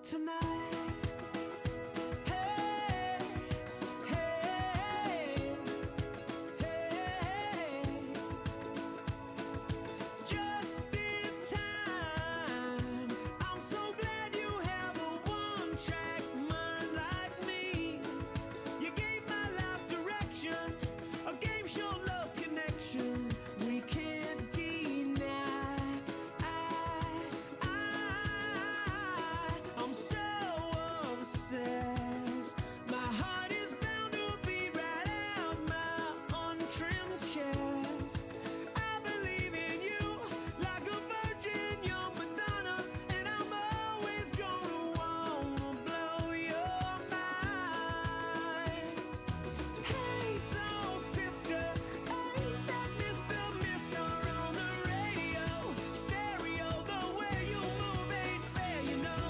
tonight. Hey, hey, hey, just in time. I'm so glad you have a one-track mind like me. You gave my life direction, a game show love connection we can't deny. I'm so obsessed. My heart is bound to beat right out my untrimmed chest. I believe in you like a virgin young Madonna, and I'm always gonna wanna blow your mind. Hey, soul sister, ain't that Mr. on the radio? Stereo, the way you move ain't fair, you know.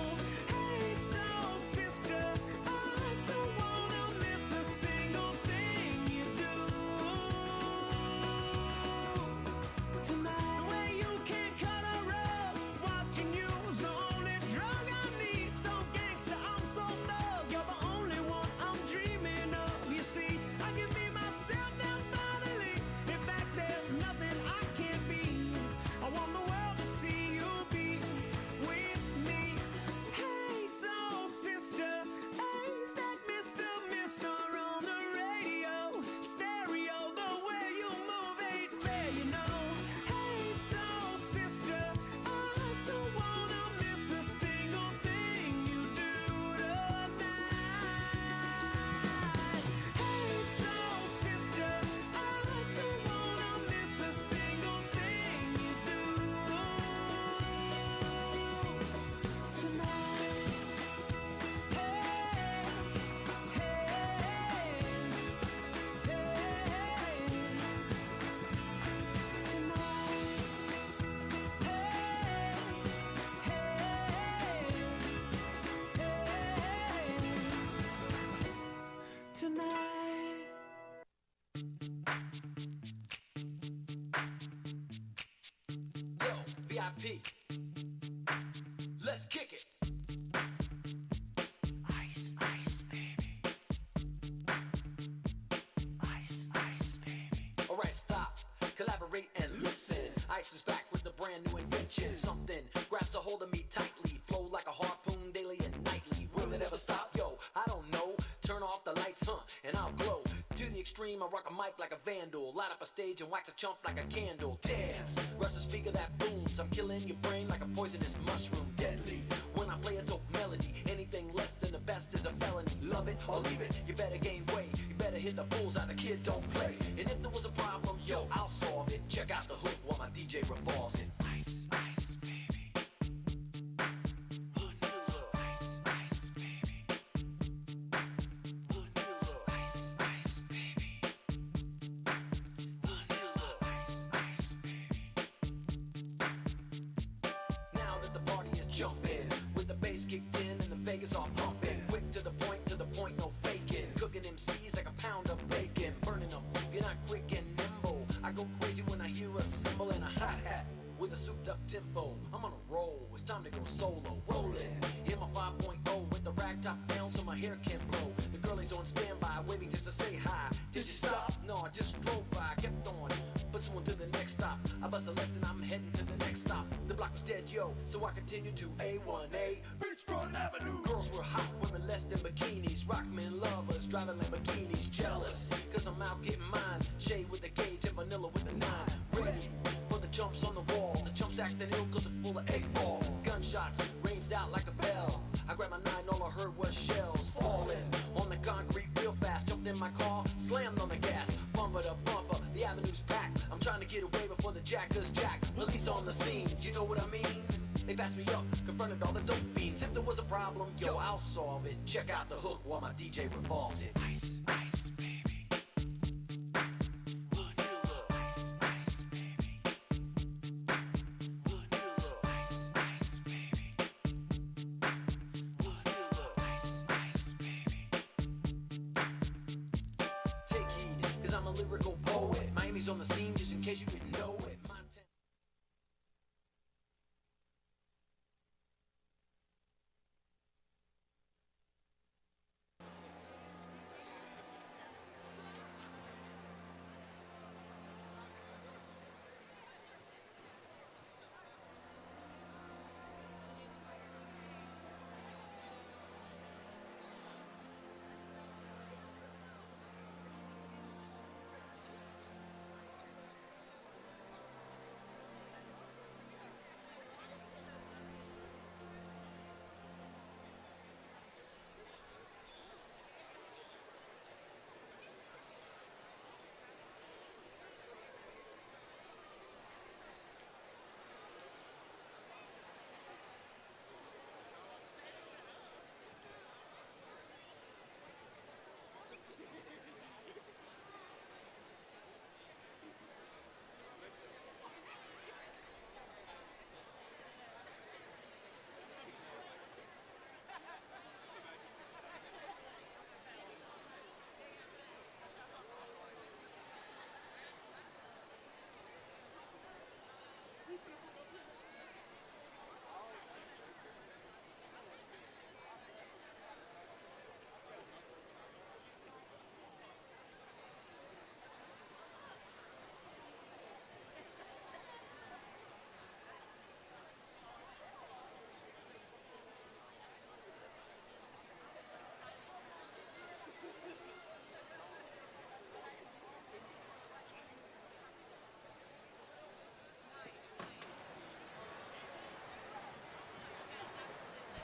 Hey, soul sister, I don't wanna miss a single thing you do. Tonight, the way you can cut a rug, watching you's the only drug I need. So gangsta, I'm so thug, you're the only one I'm dreaming of. You see, I can be myself now finally. In fact, there's nothing I can't be. I want the world to see you be with me. Hey, soul sister, ain't that Mr. on the radio? Stereo, the way you move ain't fair, you know. Hey, soul sister, I don't wanna miss a single thing you do tonight. Hey, soul sister, I don't wanna miss a single thing you do tonight. Hey, hey, hey, tonight. Hey, hey, tonight. Yo, VIP, let's kick it. Ice, ice, baby. Ice, ice, baby. Alright, stop, collaborate and listen. Ice is back with a brand new invention. Something grabs a hold of me tightly, flow like a harpoon daily and nightly. Will it ever stop? Yo, I don't know. Turn off the lights, and I'll glow. To the extreme, I rock a mic like a vandal. Light up a stage and wax a chump like a candle. Dance, rush the speaker that booms. I'm killing your brain like a poisonous mushroom. Deadly, when I play a dope melody. Anything less than the best is a felony. Love it or leave it, you better gain weight. You better hit the bullseye, the kid don't play. And if there was a problem, yo, I'll solve it. Check out the hook while my DJ revolves it. Ice, ice, baby. Vanilla. Ice, ice, baby. Vanilla. Ice, ice, baby. Vanilla. Ice, ice, baby. Now that the party is jumping, with the bass kicked in and the Vegas all pumping. Quick to the point, no faking. Cooking MCs like a pound of bacon. Burning them, if you're not quick and nimble. I go crazy when I hear a cymbal and a hi-hat with a souped up tempo. I'm on a roll, it's time to go solo. Rolling, hit my 5.0 with the rag top down so my hair can blow. The girlie's on standby, waiting just to say hi. Did you stop? No, I just drove by, kept on pursuing to the next stop. I bust a left and I'm heading to the next stop. The block was dead, yo, so I continued to A1A Beachfront Avenue. Girls were hot, women less than bikinis. Rockmen lovers, driving Lamborghinis. Jealous, cause I'm out getting mine. Shade with the gauge and vanilla with the 9. Ready for the jumps on the wall. The chumps acting ill cause they're full of 8-ball. Gunshots ranged out like a bell. I grabbed my 9, all I heard was shells falling on the concrete real fast. Jumped in my car, slammed on the gas. Bumper to bumper, the avenue's packed. I'm trying to get away before the jackers jack. Police on the scene, you know what I mean? They passed me up, confronted all the dope fiends. If there was a problem, yo, I'll solve it. Check out the hook while my DJ revolves it. Ice, ice, baby. Vanilla. Ice, ice, baby. Vanilla. Ice, ice, baby. Vanilla. Ice, ice, baby. Take heed, cause I'm a lyrical poet. Miami's on the scene, just in case you didn't know it. Montana.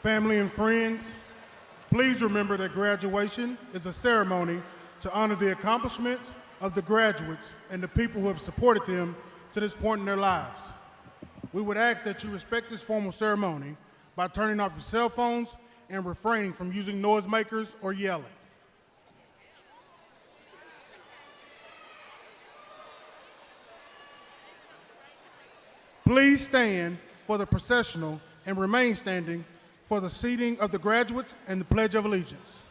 Family and friends, please remember that graduation is a ceremony to honor the accomplishments of the graduates and the people who have supported them to this point in their lives. We would ask that you respect this formal ceremony by turning off your cell phones and refraining from using noisemakers or yelling. Please stand for the processional and remain standing for the seating of the graduates and the Pledge of Allegiance.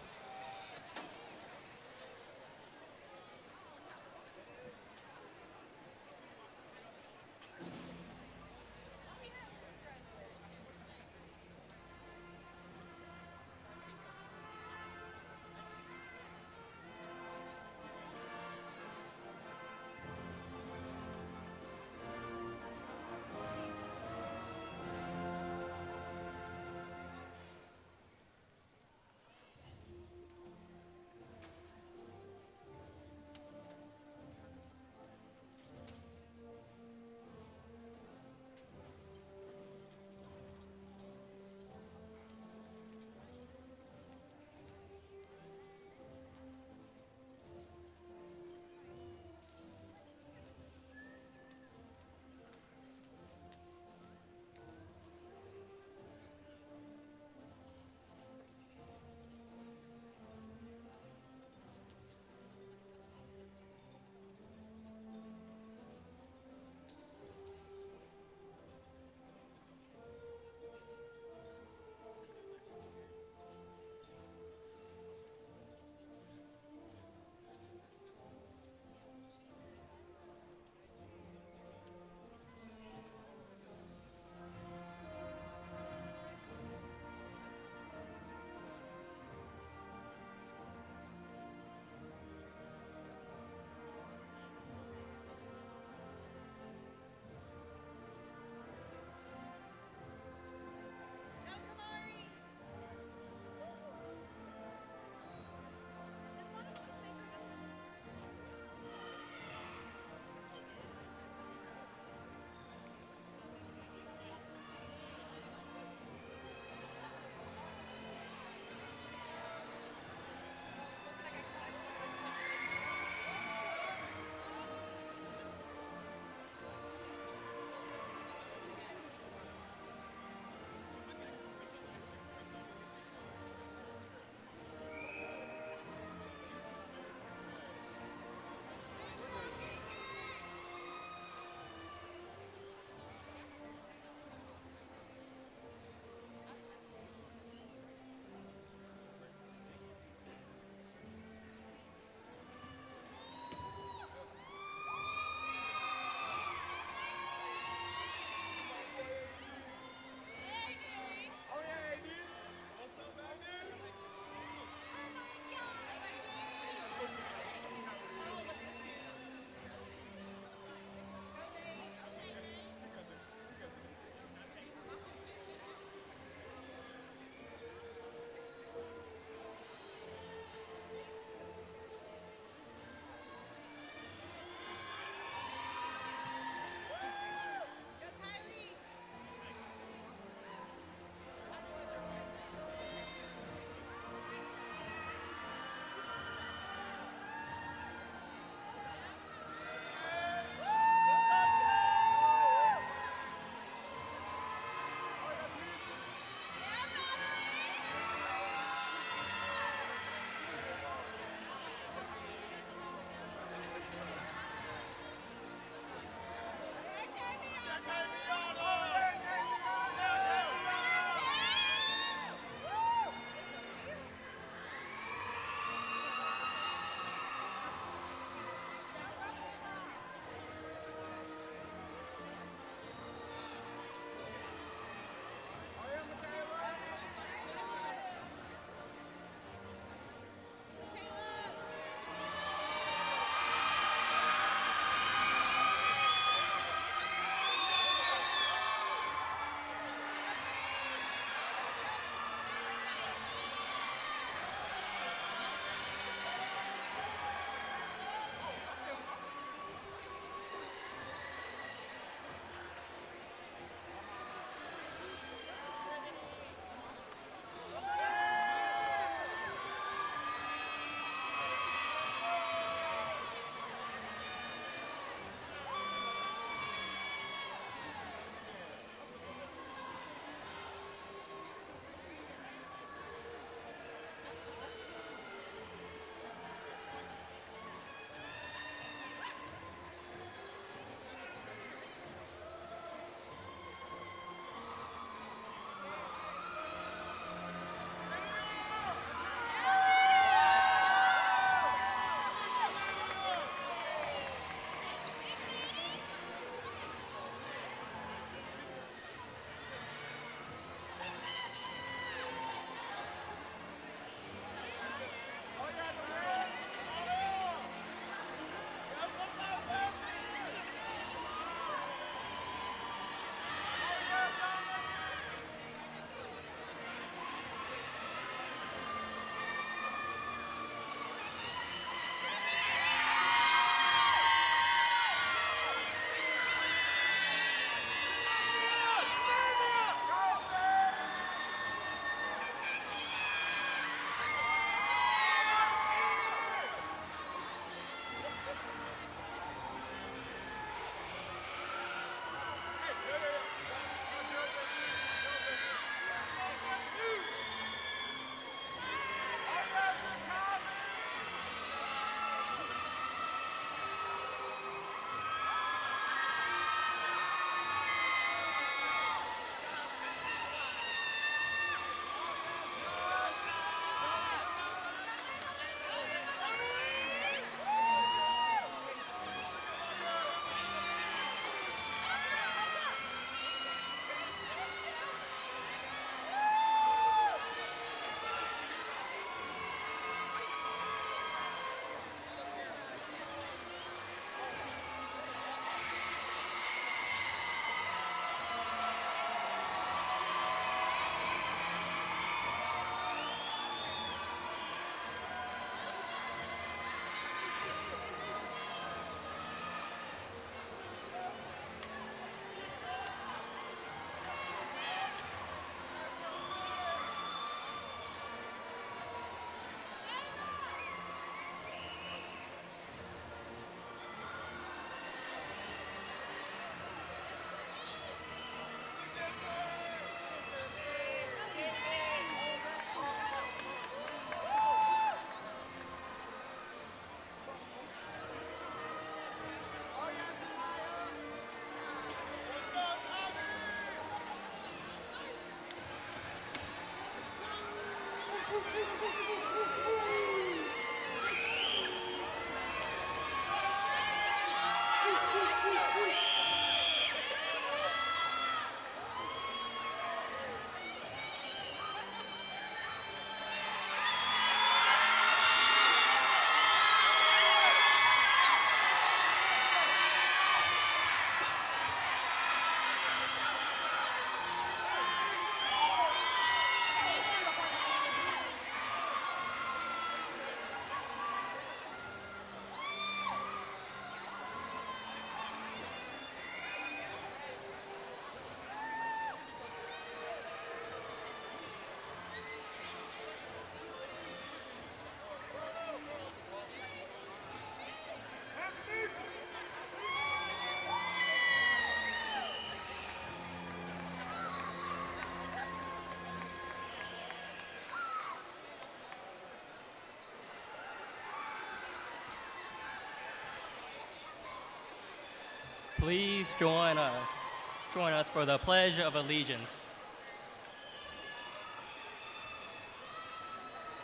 Please join us for the Pledge of Allegiance.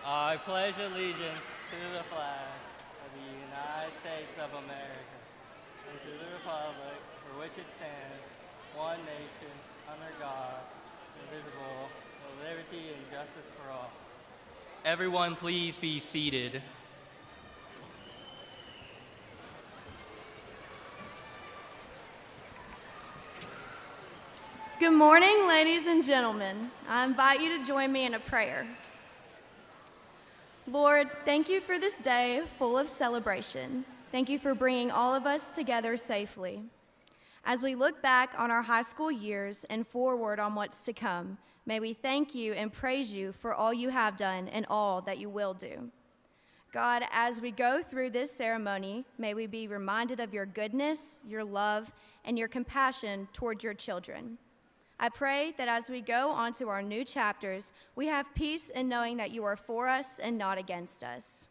I pledge allegiance to the flag of the United States of America and to the republic for which it stands, one nation, under God, indivisible, with liberty and justice for all. Everyone, please be seated. Good morning, ladies and gentlemen. I invite you to join me in a prayer. Lord, thank you for this day full of celebration. Thank you for bringing all of us together safely. As we look back on our high school years and forward on what's to come, may we thank you and praise you for all you have done and all that you will do. God, as we go through this ceremony, may we be reminded of your goodness, your love, and your compassion toward your children. I pray that as we go on to our new chapters, we have peace in knowing that you are for us and not against us.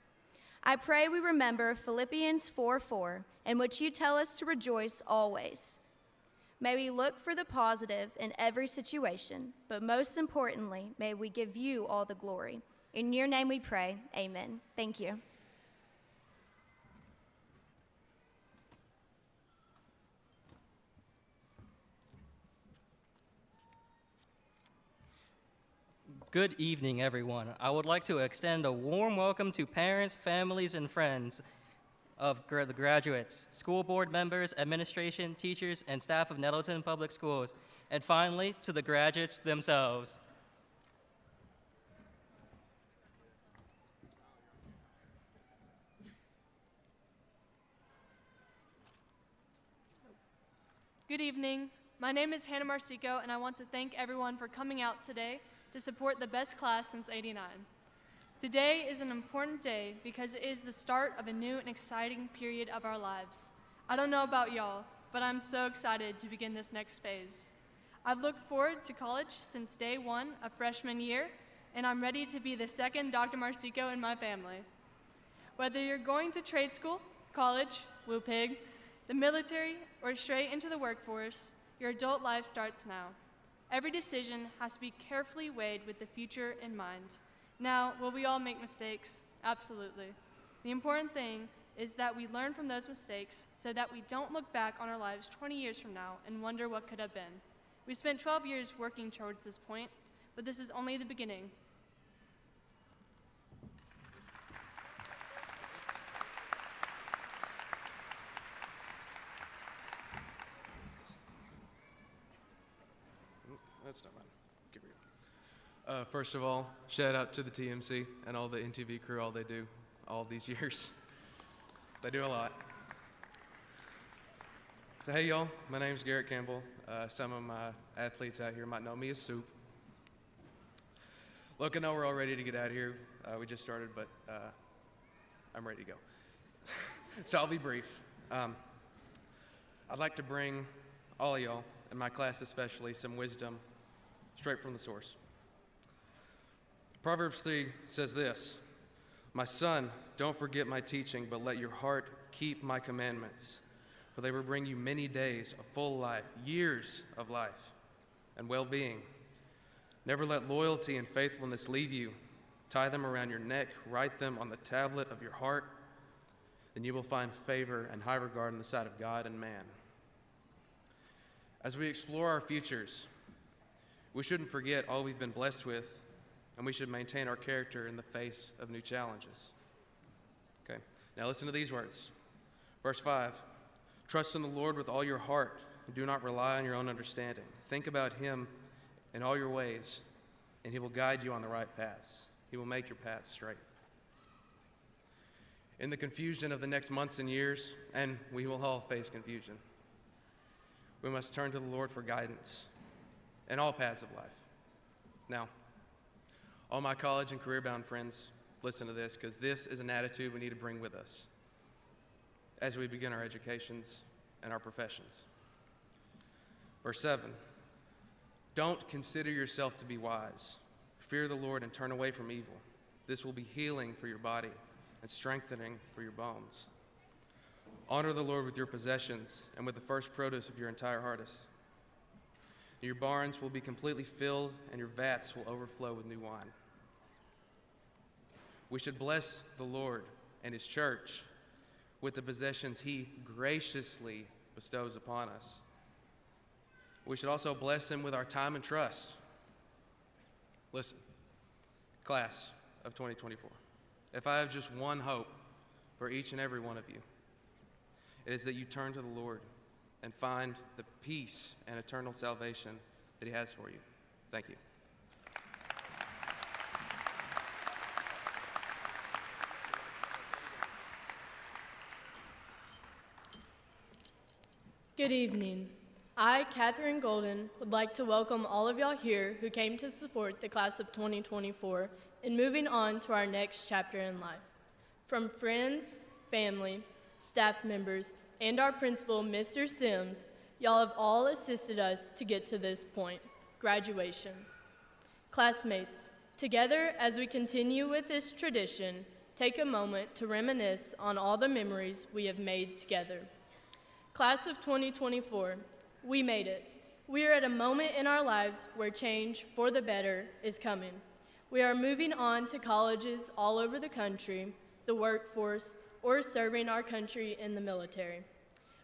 I pray we remember Philippians 4:4, in which you tell us to rejoice always. May we look for the positive in every situation, but most importantly, may we give you all the glory. In your name we pray, amen. Thank you. Good evening, everyone. I would like to extend a warm welcome to parents, families, and friends of the graduates, school board members, administration, teachers, and staff of Nettleton Public Schools, and finally, to the graduates themselves. Good evening. My name is Hannah Marcico, and I want to thank everyone for coming out today to support the best class since '89. Today is an important day because it is the start of a new and exciting period of our lives. I don't know about y'all, but I'm so excited to begin this next phase. I've looked forward to college since day one of freshman year, and I'm ready to be the second Dr. Marcico in my family. Whether you're going to trade school, college, Woo Pig, the military, or straight into the workforce, your adult life starts now. Every decision has to be carefully weighed with the future in mind. Now, will we all make mistakes? Absolutely. The important thing is that we learn from those mistakes so that we don't look back on our lives 20 years from now and wonder what could have been. We spent 12 years working towards this point, but this is only the beginning. That's not mine. Give me your. First of all, shout out to the TMC and all the NTV crew, all they do all these years. They do a lot. So hey y'all, my name's Garrett Campbell. Some of my athletes out here might know me as Soup. Look, I know we're all ready to get out of here. We just started, but I'm ready to go. So I'll be brief. I'd like to bring all of y'all, and my class especially, some wisdom straight from the source. Proverbs 3 says this, "My son, don't forget my teaching, but let your heart keep my commandments, for they will bring you many days, a full life, years of life, and well-being. Never let loyalty and faithfulness leave you. Tie them around your neck, write them on the tablet of your heart, then you will find favor and high regard in the sight of God and man." As we explore our futures, we shouldn't forget all we've been blessed with, and we should maintain our character in the face of new challenges. Okay, now listen to these words. Verse 5, "Trust in the Lord with all your heart, and do not rely on your own understanding. Think about him in all your ways, and he will guide you on the right paths. He will make your paths straight." In the confusion of the next months and years, and we will all face confusion, we must turn to the Lord for guidance in all paths of life. Now, all my college and career-bound friends, listen to this, because this is an attitude we need to bring with us as we begin our educations and our professions. Verse 7, "Don't consider yourself to be wise. Fear the Lord and turn away from evil. This will be healing for your body and strengthening for your bones." Honor the Lord with your possessions and with the first produce of your entire harvest. Your barns will be completely filled, and your vats will overflow with new wine. We should bless the Lord and his church with the possessions he graciously bestows upon us. We should also bless him with our time and trust. Listen, class of 2024, if I have just one hope for each and every one of you, it is that you turn to the Lord and find the peace and eternal salvation that he has for you. Thank you. Good evening. I, Catherine Golden, would like to welcome all of y'all here who came to support the class of 2024 in moving on to our next chapter in life. From friends, family, staff members, and our principal, Mr. Sims, y'all have all assisted us to get to this point, graduation. Classmates, together as we continue with this tradition, take a moment to reminisce on all the memories we have made together. Class of 2024, we made it. We are at a moment in our lives where change for the better is coming. We are moving on to colleges all over the country, the workforce, or serving our country in the military.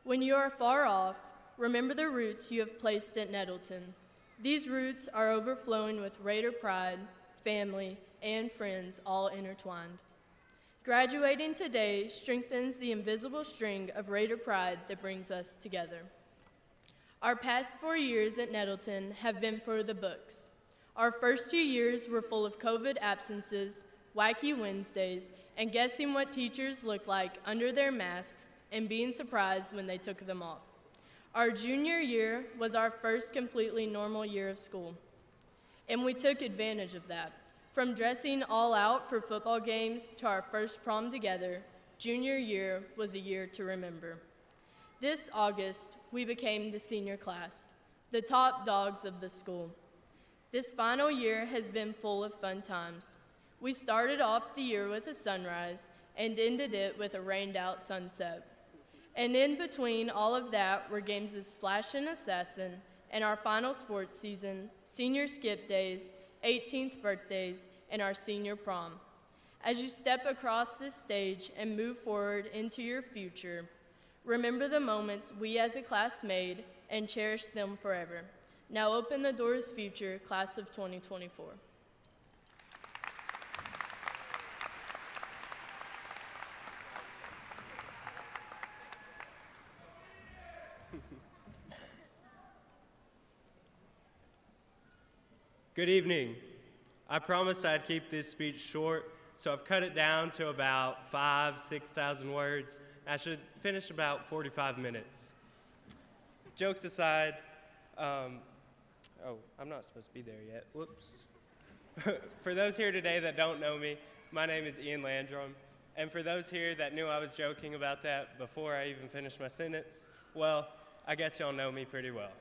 When you are far off, remember the roots you have placed at Nettleton. These roots are overflowing with Raider pride, family, and friends all intertwined. Graduating today strengthens the invisible string of Raider pride that brings us together. Our past 4 years at Nettleton have been for the books. Our first 2 years were full of COVID absences, wacky Wednesdays, and guessing what teachers looked like under their masks and being surprised when they took them off. Our junior year was our first completely normal year of school, and we took advantage of that. From dressing all out for football games to our first prom together, junior year was a year to remember. This August, we became the senior class, the top dogs of the school. This final year has been full of fun times. We started off the year with a sunrise and ended it with a rained-out sunset. And in between all of that were games of Splash and Assassin, and our final sports season, senior skip days, 18th birthdays, and our senior prom. As you step across this stage and move forward into your future, remember the moments we as a class made and cherish them forever. Now open the doors, future, class of 2024. Good evening. I promised I'd keep this speech short, so I've cut it down to about 6,000 words. I should finish about 45 minutes. Jokes aside, I'm not supposed to be there yet. Whoops. For those here today that don't know me, my name is Ian Landrum. And for those here that knew I was joking about that before I even finished my sentence, well, I guess y'all know me pretty well.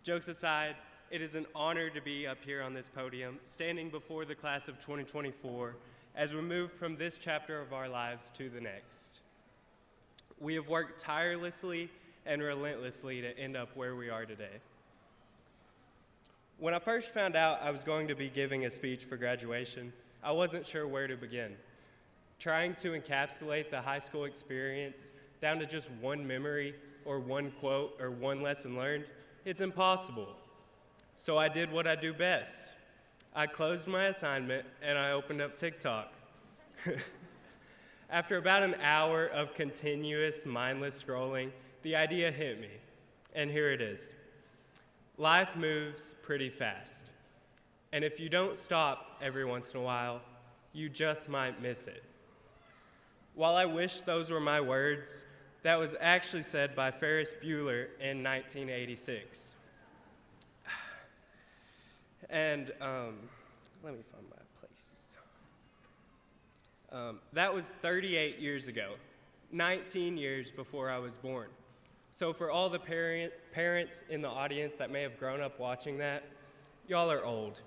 Jokes aside, it is an honor to be up here on this podium, standing before the class of 2024 as we move from this chapter of our lives to the next. We have worked tirelessly and relentlessly to end up where we are today. When I first found out I was going to be giving a speech for graduation, I wasn't sure where to begin. Trying to encapsulate the high school experience down to just one memory or one quote or one lesson learned, it's impossible. So I did what I do best. I closed my assignment and I opened up TikTok. After about an hour of continuous mindless scrolling, the idea hit me, and here it is. Life moves pretty fast, and if you don't stop every once in a while, you just might miss it. While I wish those were my words, that was actually said by Ferris Bueller in 1986. And let me find my place. That was 38 years ago, 19 years before I was born. So for all the parents in the audience that may have grown up watching that, y'all are old.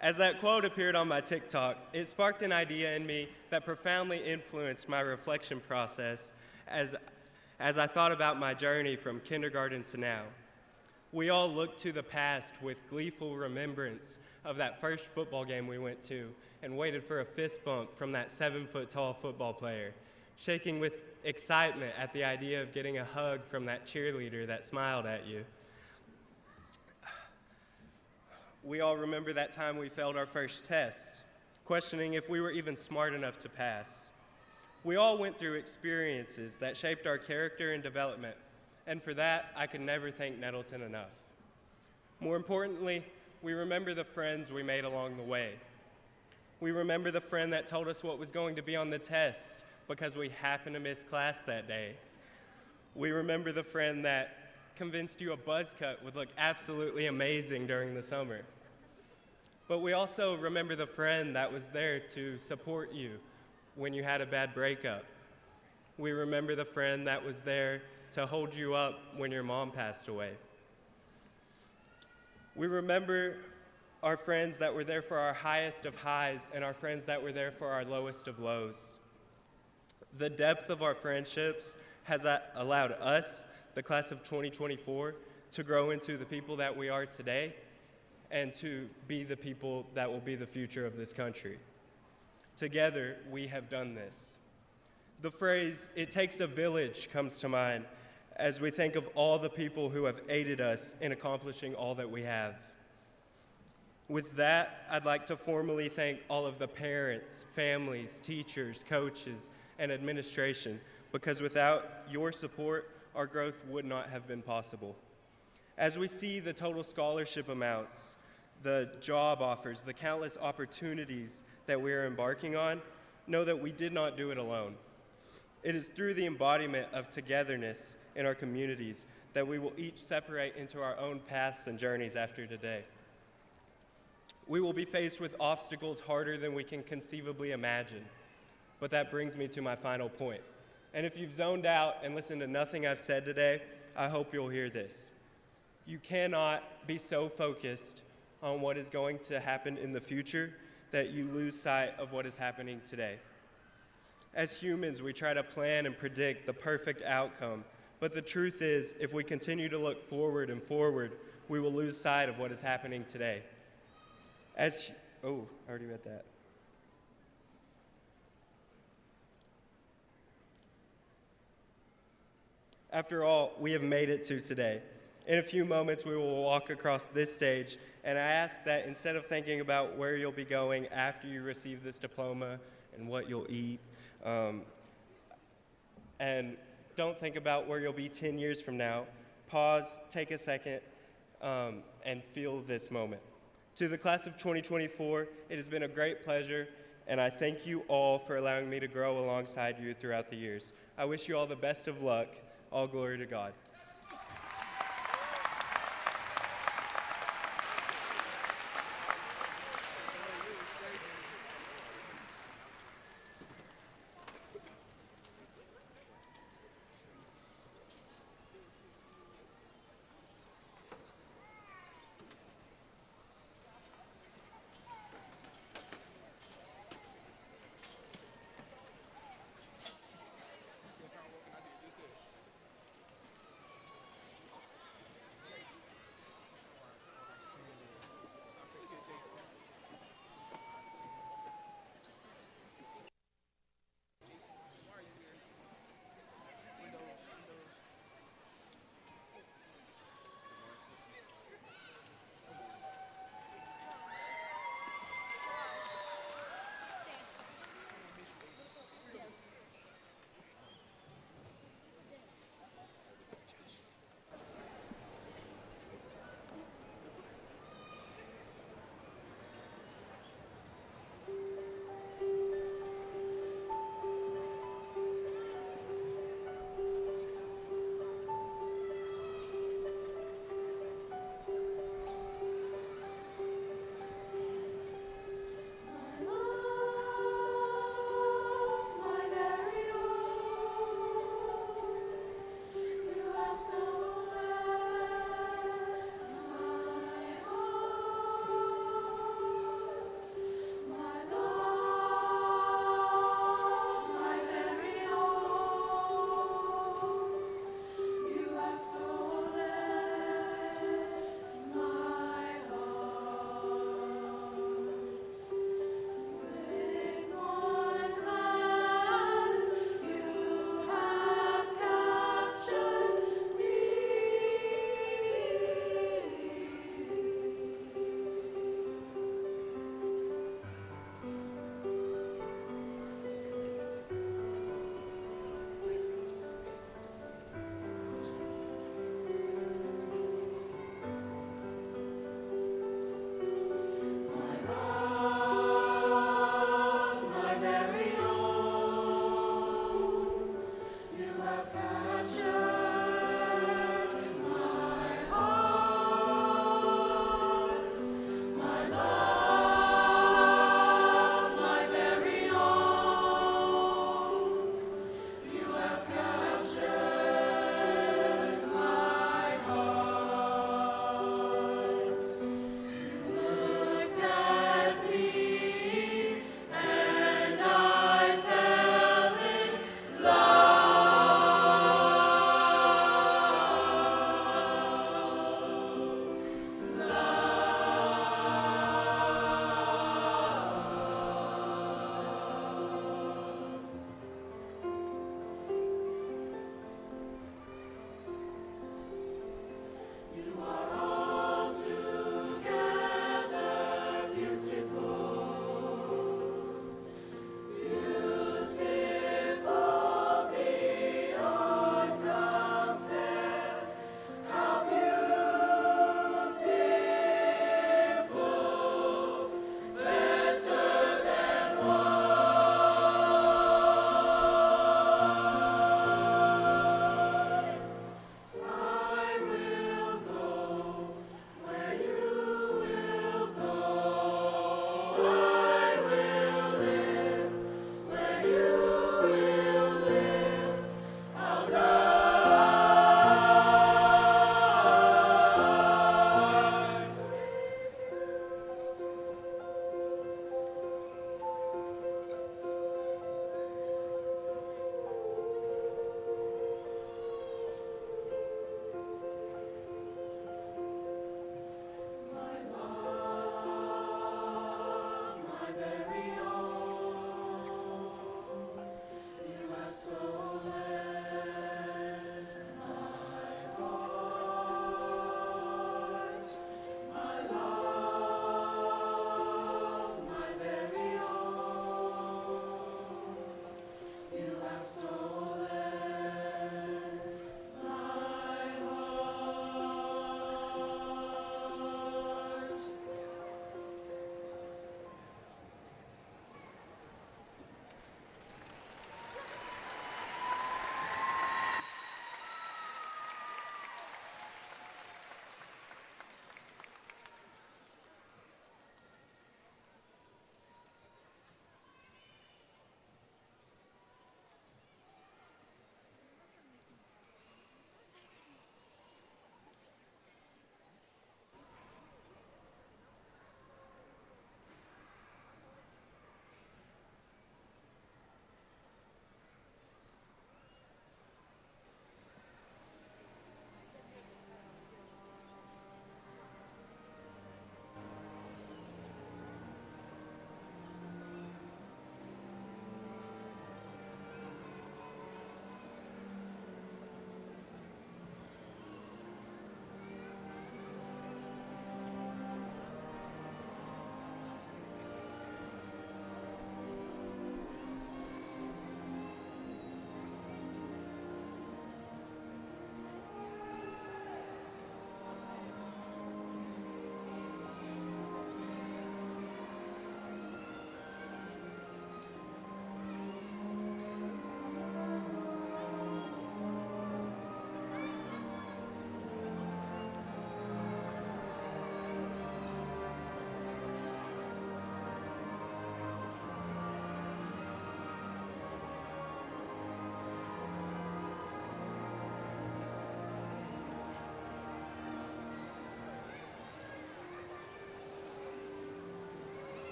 As that quote appeared on my TikTok, it sparked an idea in me that profoundly influenced my reflection process as I thought about my journey from kindergarten to now. We all look to the past with gleeful remembrance of that first football game we went to and waited for a fist bump from that 7-foot-tall football player, shaking with excitement at the idea of getting a hug from that cheerleader that smiled at you. We all remember that time we failed our first test, questioning if we were even smart enough to pass. We all went through experiences that shaped our character and development, and for that, I could never thank Nettleton enough. More importantly, we remember the friends we made along the way. We remember the friend that told us what was going to be on the test because we happened to miss class that day. We remember the friend that convinced you a buzz cut would look absolutely amazing during the summer. But we also remember the friend that was there to support you when you had a bad breakup. We remember the friend that was there to hold you up when your mom passed away. We remember our friends that were there for our highest of highs and our friends that were there for our lowest of lows. The depth of our friendships has allowed us, the class of 2024, to grow into the people that we are today and to be the people that will be the future of this country. Together, we have done this. The phrase, "it takes a village," comes to mind as we think of all the people who have aided us in accomplishing all that we have. With that, I'd like to formally thank all of the parents, families, teachers, coaches, and administration, because without your support, our growth would not have been possible. As we see the total scholarship amounts, the job offers, the countless opportunities that we are embarking on, know that we did not do it alone. It is through the embodiment of togetherness in our communities that we will each separate into our own paths and journeys after today. We will be faced with obstacles harder than we can conceivably imagine, but that brings me to my final point. And if you've zoned out and listened to nothing I've said today, I hope you'll hear this. You cannot be so focused on what is going to happen in the future that you lose sight of what is happening today. As humans, we try to plan and predict the perfect outcome, but the truth is, if we continue to look forward and forward, we will lose sight of what is happening today. I already read that. After all, we have made it to today. In a few moments, we will walk across this stage, and I ask that instead of thinking about where you'll be going after you receive this diploma and what you'll eat, and don't think about where you'll be 10 years from now. Pause, take a second, and feel this moment. To the class of 2024, it has been a great pleasure, and I thank you all for allowing me to grow alongside you throughout the years. I wish you all the best of luck. All glory to God.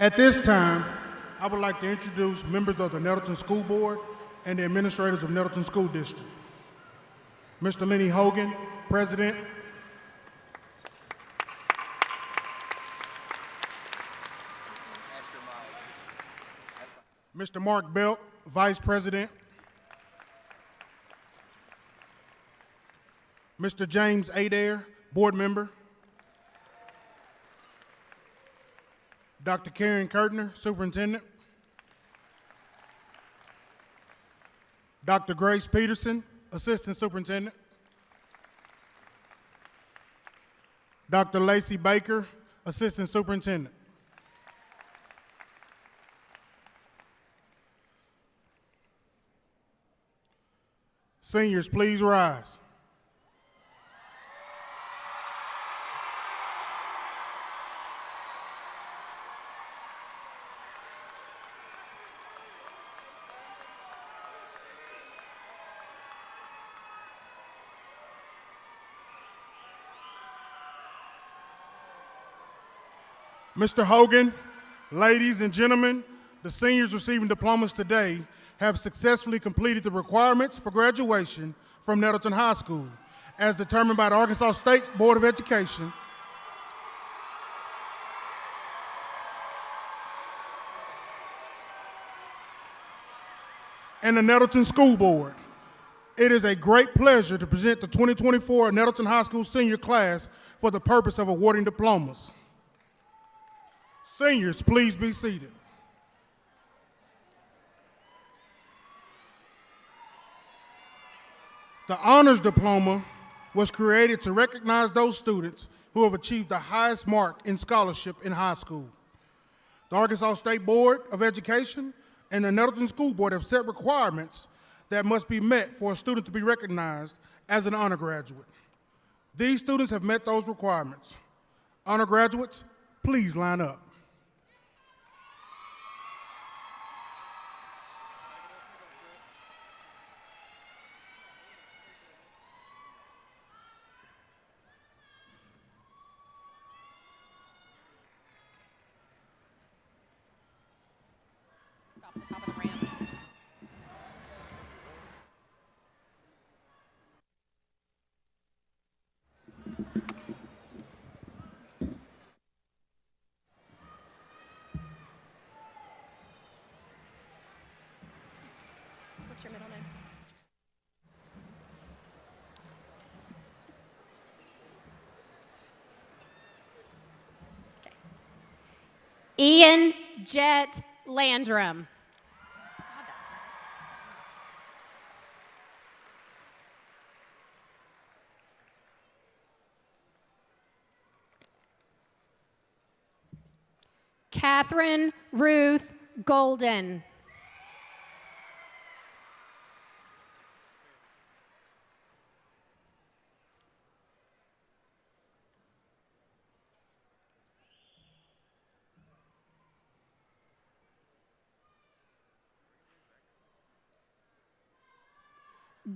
At this time, I would like to introduce members of the Nettleton School Board and the administrators of Nettleton School District. Mr. Lenny Hogan, President. Mr. Mark Belt, Vice President. Mr. James Adair, Board Member. Dr. Karen Kurtner, Superintendent. Dr. Grace Peterson, Assistant Superintendent. Dr. Lacey Baker, Assistant Superintendent. Seniors, please rise. Mr. Hogan, ladies and gentlemen, the seniors receiving diplomas today have successfully completed the requirements for graduation from Nettleton High School, as determined by the Arkansas State Board of Education and the Nettleton School Board. It is a great pleasure to present the 2024 Nettleton High School senior class for the purpose of awarding diplomas. Seniors, please be seated. The honors diploma was created to recognize those students who have achieved the highest mark in scholarship in high school. The Arkansas State Board of Education and the Nettleton School Board have set requirements that must be met for a student to be recognized as an honor graduate. These students have met those requirements. Honor graduates, please line up. Stop at the top of the ramp. What's your middle name? Okay. Ian Jet Landrum. Catherine Ruth Golden.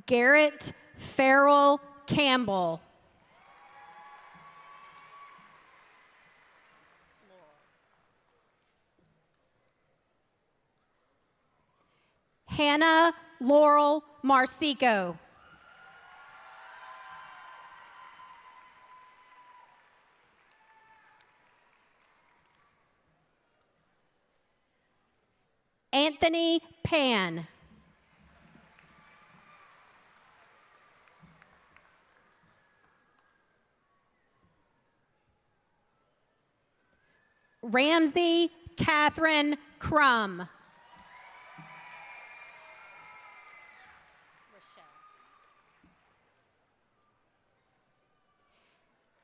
Garrett Farrell Campbell. Hannah Laurel Marsico. Anthony Pan. Ramsey Catherine Crum.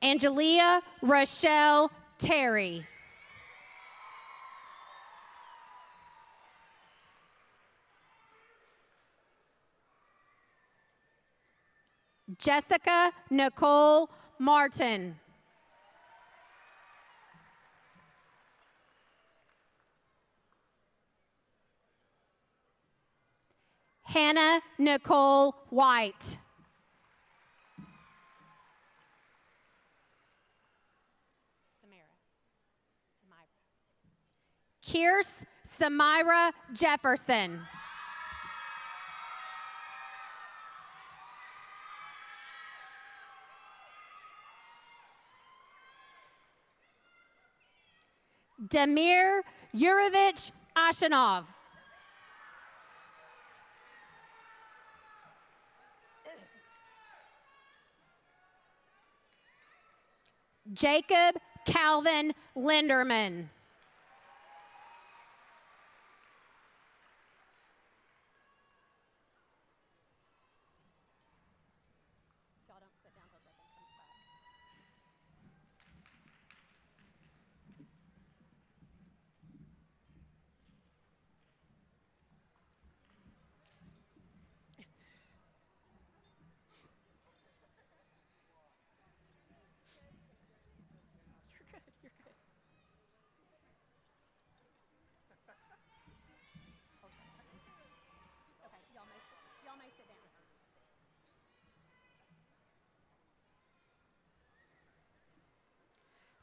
Angelia Rochelle Terry. Jessica Nicole Martin. Hannah Nicole White. Kierce Samira Jefferson. Damir Yurovich Ashanov. Jacob Calvin Linderman.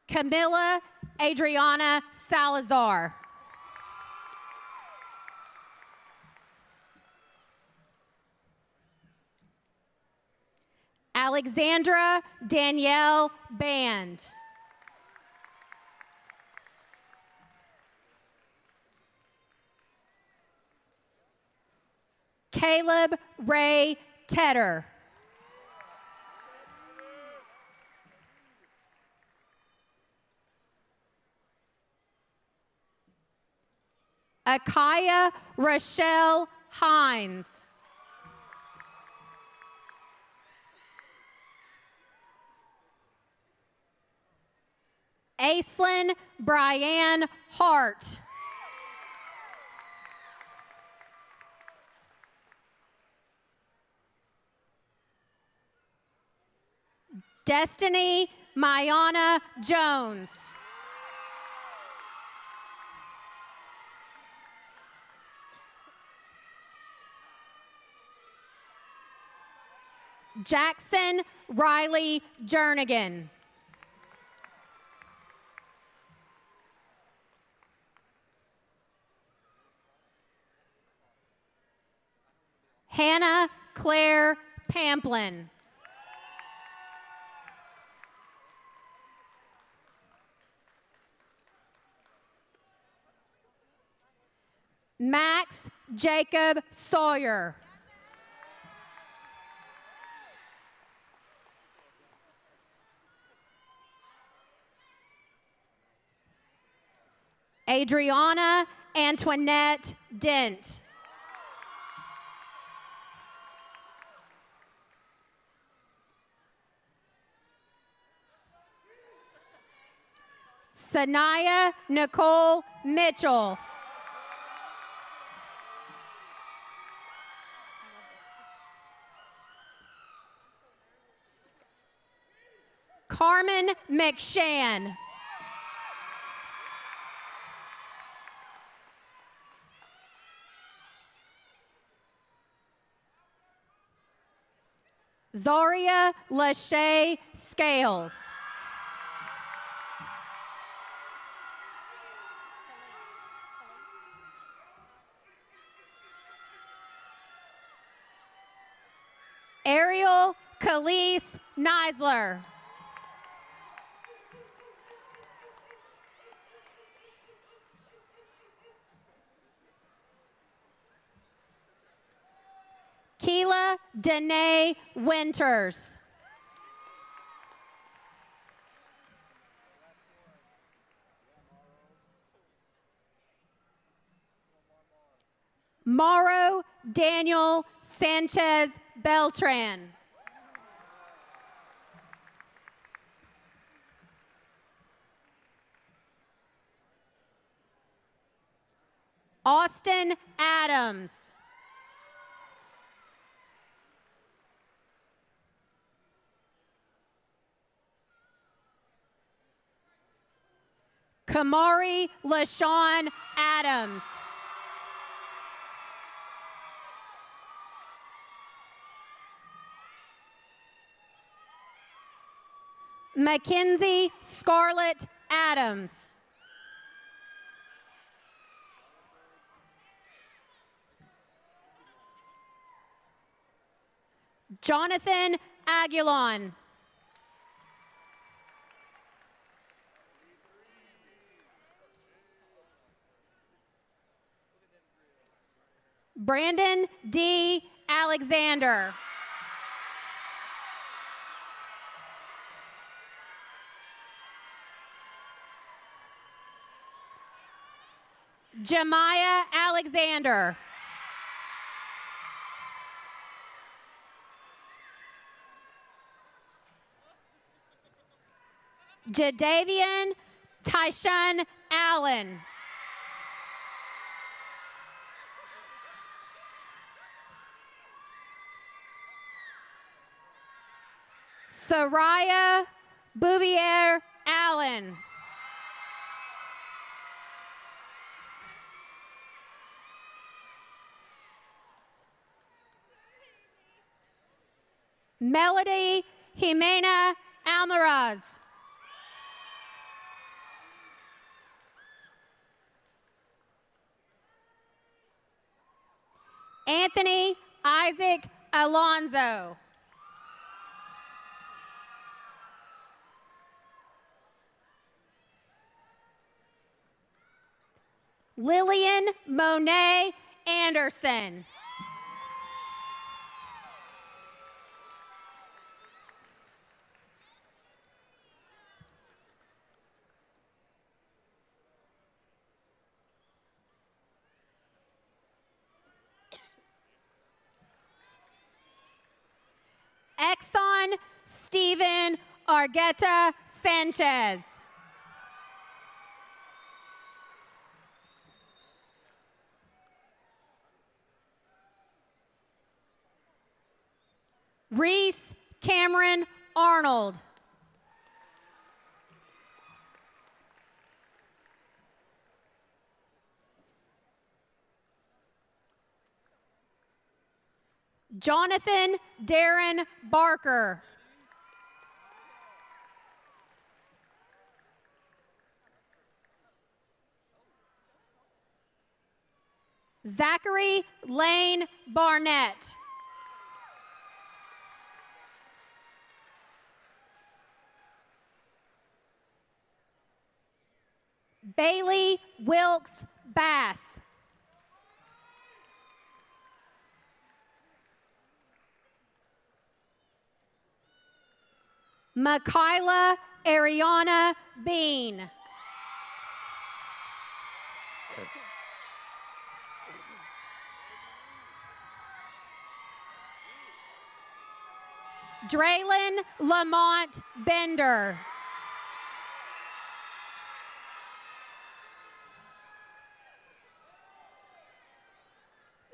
Camilla Adriana Salazar. Alexandra Danielle Band. Caleb Ray Tedder. Akaya Rochelle Hines. Aislinn Brianne Hart. Destiny Mayana Jones. Jackson Riley Jernigan. Hannah Claire Pamplin. Max Jacob Sawyer. Adriana Antoinette Dent. Sanaya Nicole Mitchell. Carmen McShann. Zaria Lachey Scales. Ariel Khalees Neisler. Keela Danae Winters. Mauro Daniel Sanchez Beltran. Austin Adams. Kamari LaShawn Adams. Mackenzie Scarlett Adams. Jonathan Aguilon. Brandon D. Alexander. Jemiah Alexander. Jadavian Tyshun Allen. Soraya Bouvier Allen. Melody Jimena Almaraz. Anthony Isaac Alonzo. Lillian Monet Anderson. Exxon Steven Argueta Sanchez. Reese Cameron Arnold. Jonathan Darren Barker. Zachary Lane Barnett. Bailey Wilkes Bass. Makayla Ariana Bean. Draylon Lamont Bender.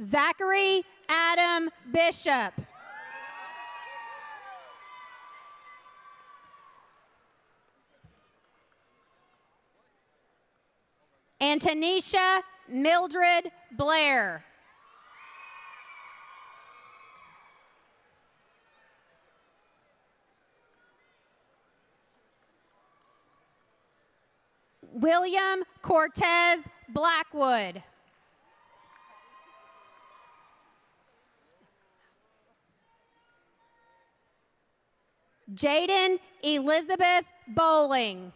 Zachary Adam Bishop. Antonisha Mildred Blair. William Cortez Blackwood. Jaden Elizabeth Bowling.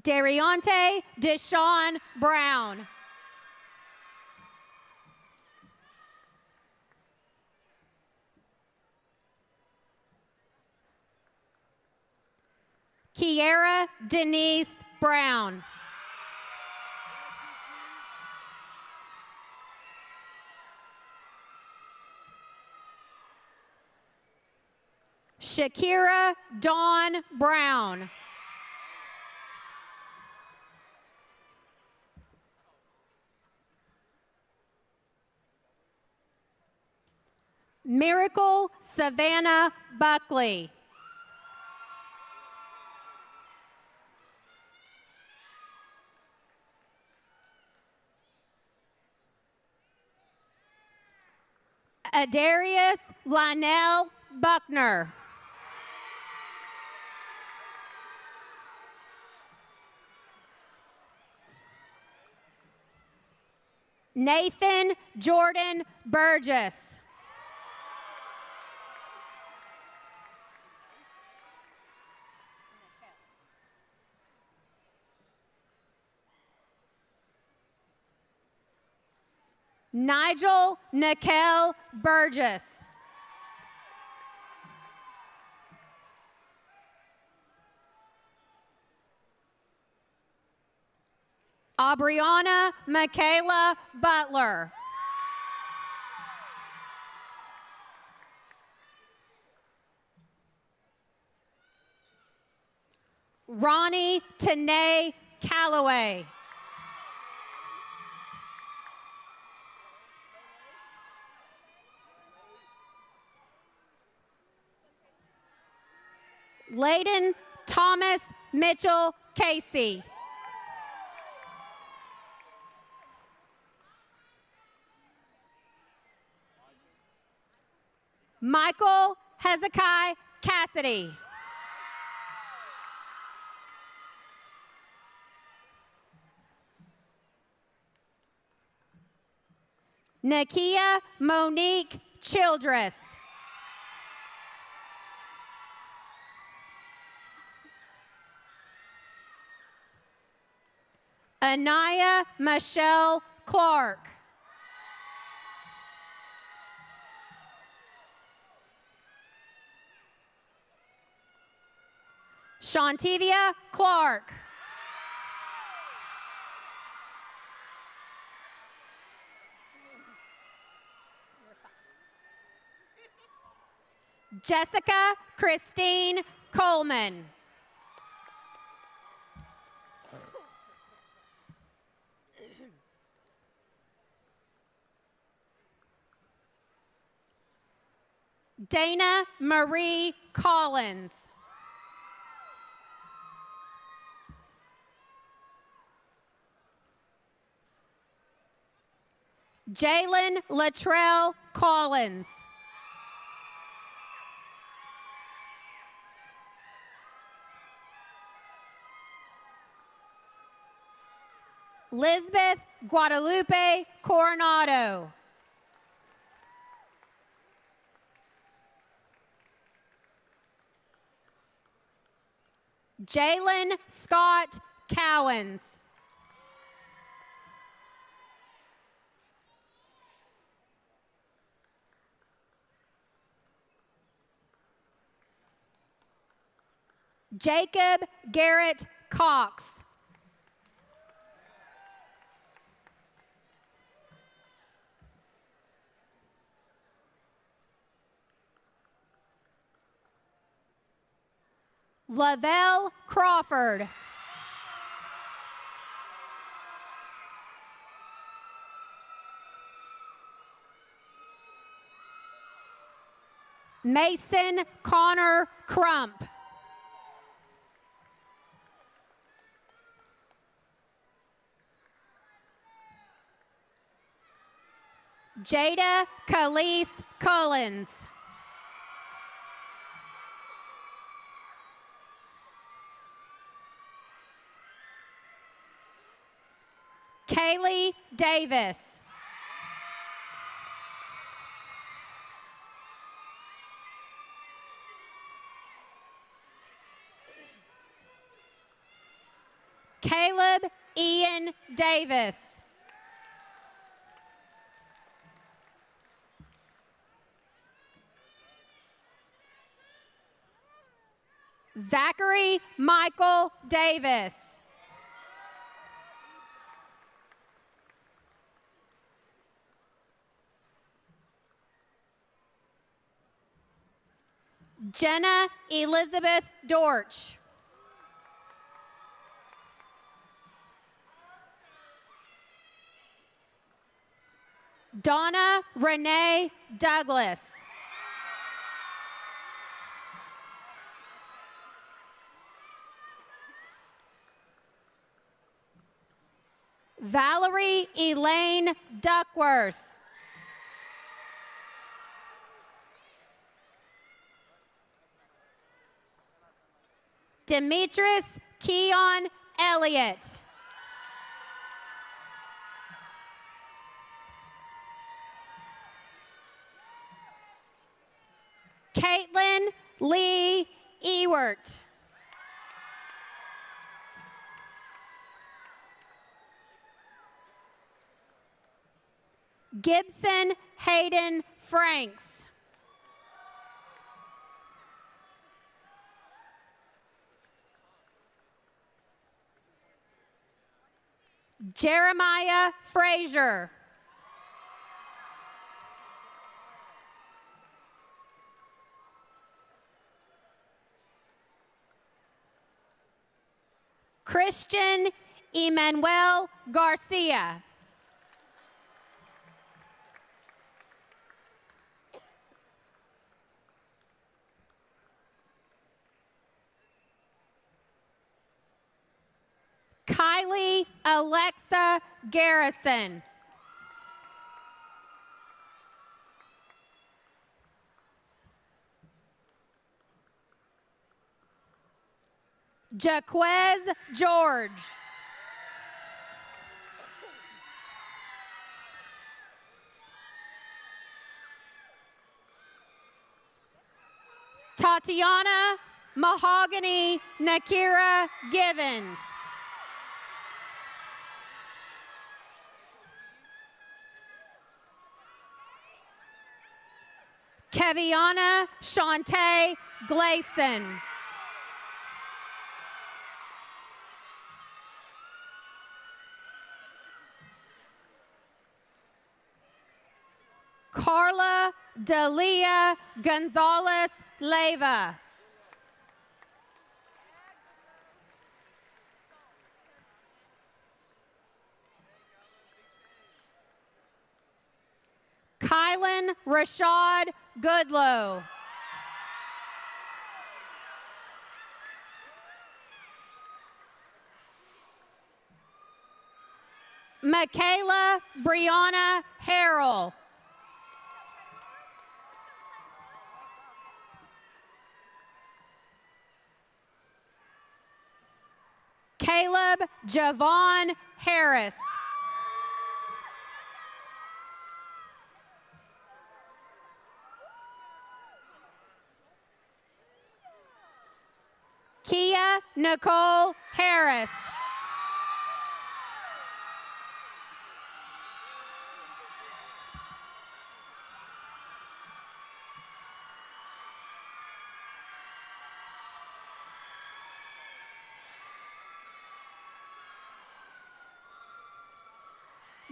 Darionte Deshawn Brown. Kiera Denise Brown. Shakira Dawn Brown. Miracle Savannah Buckley. Adarius Lionel Buckner. Nathan Jordan Burgess. Nigel Nikel Burgess. Aubriana Michaela Butler. Ronnie Tanae Calloway. Layden Thomas Mitchell Casey. Michael Hezekiah Cassidy. Nakia Monique Childress. Anaya Michelle Clark. Shantivia Clark. Jessica Christine Coleman. Dana Marie Collins. Jalen Latrell Collins. Lisbeth Guadalupe Coronado. Jalen Scott Cowens. Jacob Garrett Cox. Lavelle Crawford. Mason Connor Crump. Jada Khalees Collins. Kaylee Davis. Caleb Ian Davis. Zachary Michael Davis. Jenna Elizabeth Dortch. Donna Renee Douglas. Valerie Elaine Duckworth. Demetrius Keon Elliott. Lee Ewert. Gibson Hayden Franks. Jeremiah Frazier. Christian Emmanuel Garcia. Kylie Alexa Garrison. Jaquez George. Tatiana Mahogany Nakira Givens. Keviana Shantae Gleason. Carla Delia Gonzalez Leyva. Kylan Rashad Goodlow. Michaela Brianna Harrell. Caleb Javon Harris. Kia Nicole Harris.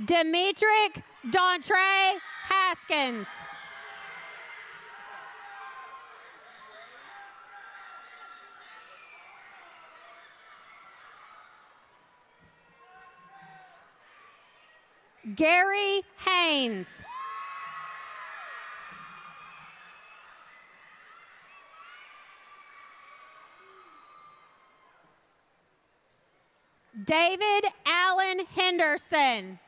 Demetric Dontre Haskins. Gary Haynes. David Allen Henderson.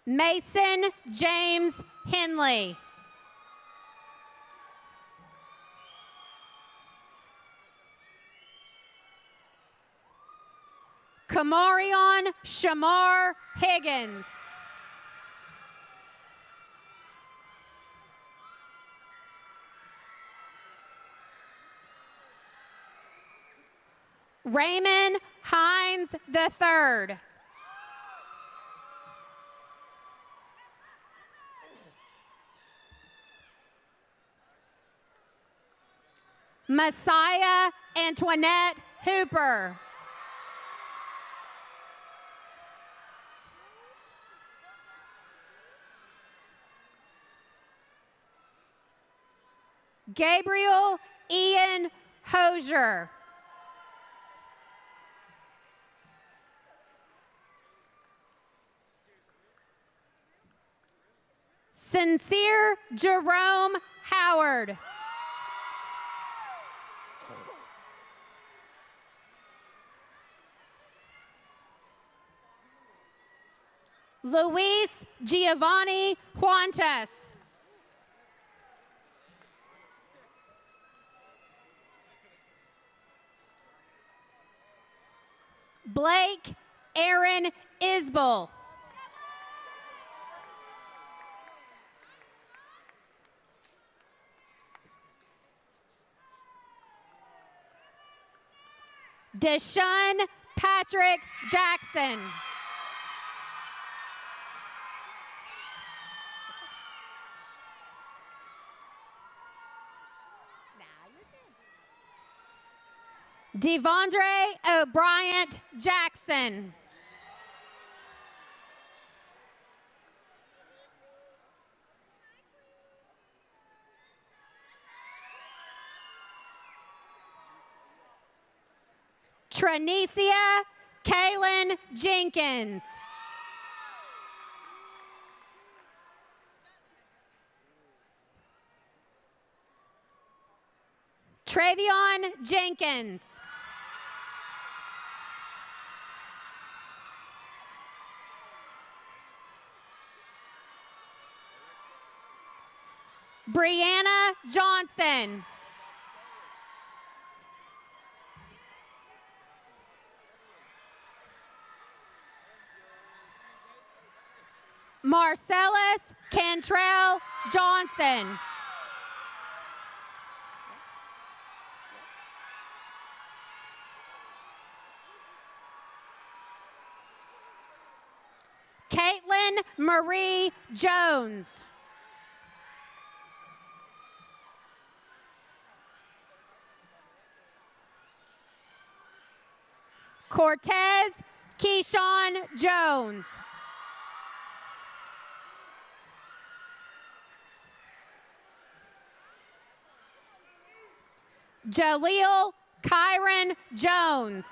Mason James Henley. Kamarion Shamar Higgins. Raymond Hines III. Messiah Antoinette Hooper. Gabriel Ian Hosier. Sincere Jerome Howard. Luis Giovanni Juantes. Blake Aaron Isbell. Deshaun Patrick Jackson. Devondre O'Brien Jackson. Trinicia Kaylin Jenkins. Travion Jenkins. Brianna Johnson. Marcellus Cantrell Johnson. Caitlin Marie Jones. Cortez Keyshawn Jones. Jaleel Kyron Jones.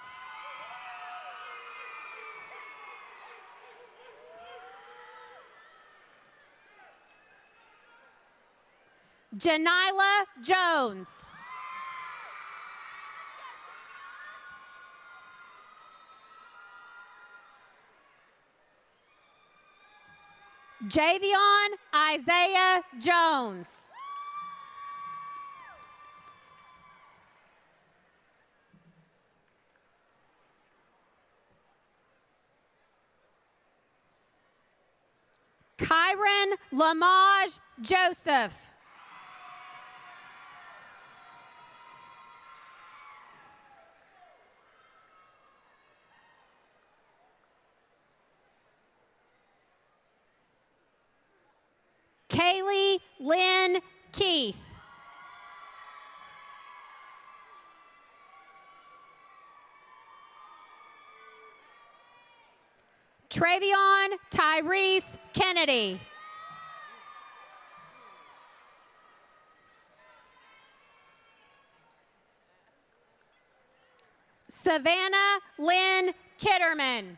Janila Jones. Javion Isaiah Jones. Kyron Lamage Joseph. Kaylee Lynn Keith. Travion Tyrese Kennedy. Savannah Lynn Kitterman.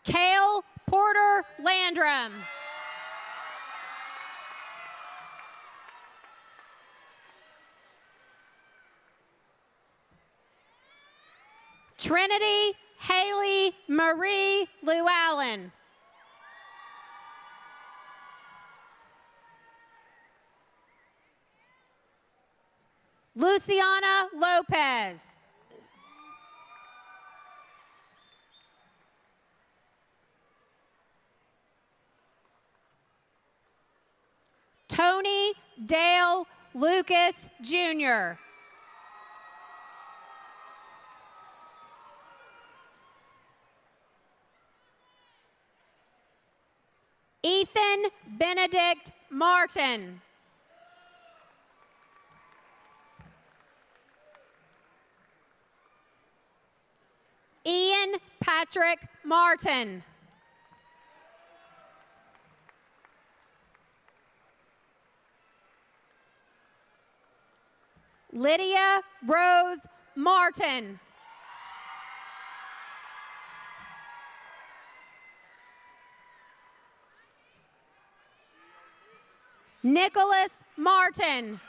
Kale Porter Landrum. Trinity Haley Marie Llewellyn. Luciana Lopez. Tony Dale Lucas Jr. Ethan Benedict Martin. Ian Patrick Martin. Lydia Rose Martin. Nicholas Martin.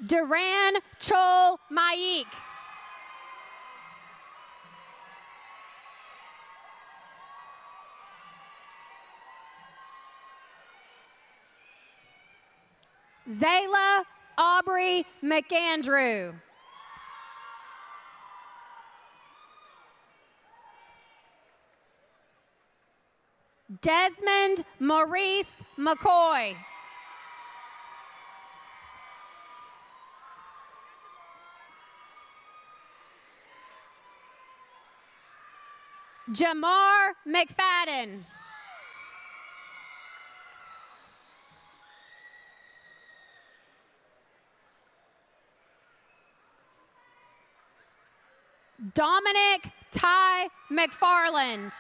Duran Chol Maik. Zayla Aubrey McAndrew. Desmond Maurice McCoy. Jamar McFadden. Dominic Ty McFarland.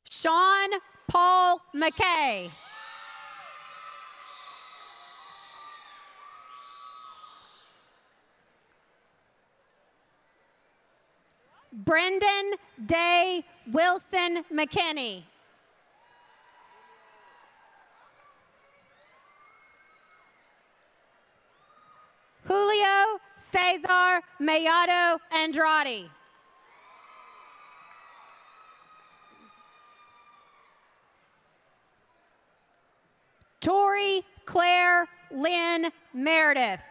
Sean Paul McKay. Brendan Day Wilson McKinney. Julio Cesar Mayado Andrade. Tori Claire Lynn Meredith.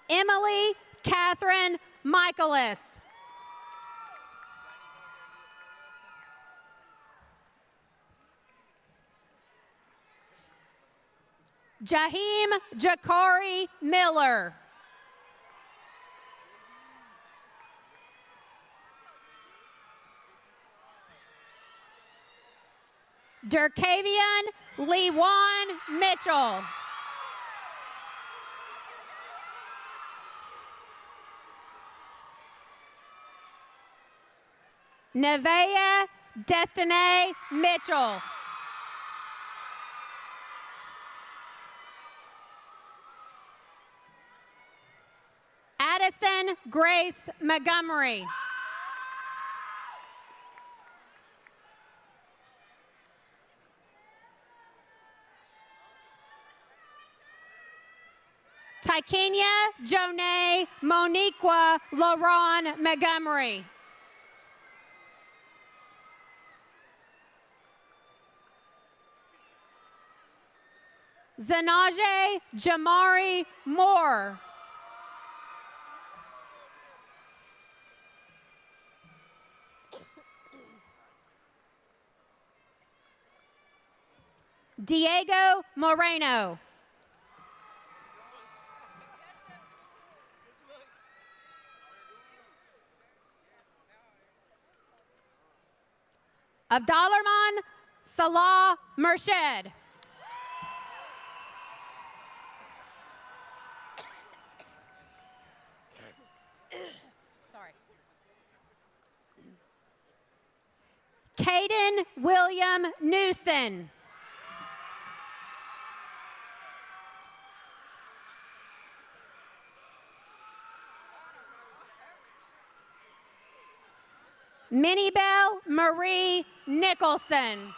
Emily Catherine Michaelis. Jaheim Jakari Miller. Derkavian Lewan Mitchell. Nevaeh Destiny Mitchell. Addison Grace Montgomery. Tykenia Jonay Moniqua LaRon Montgomery. Zanaje Jamari Moore. Diego Moreno. Abdalrahman Salah Murshid. Caden William Newson. Minibel Marie Nicholson.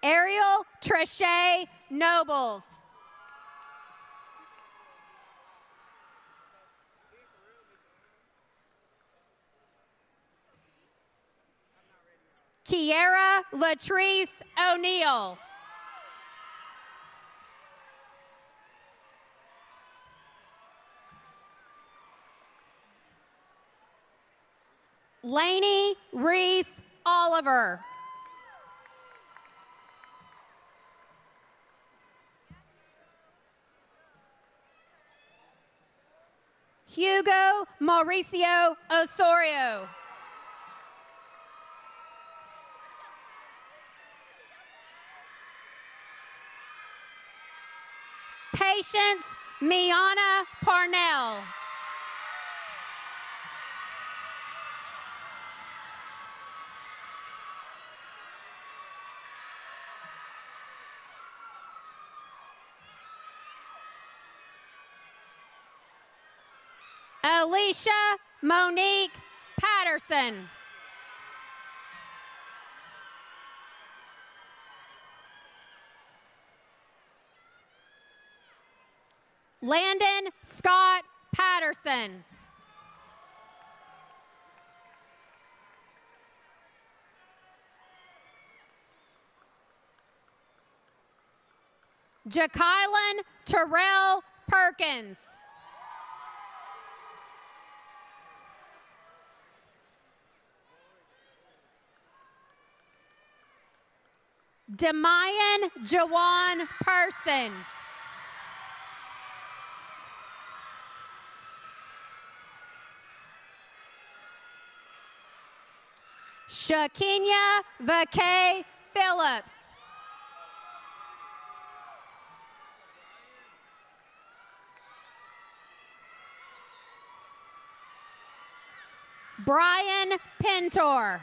Ariel Treshay Nobles. Kiera Latrice O'Neill. Lainey Reese Oliver. Hugo Mauricio Osorio. Patience Miana Parnell. Alicia Monique Patterson. Landon Scott Patterson. Jakylan Terrell Perkins. Demayan Jawan Person. Shakinya Vacay Phillips. Brian Pintor.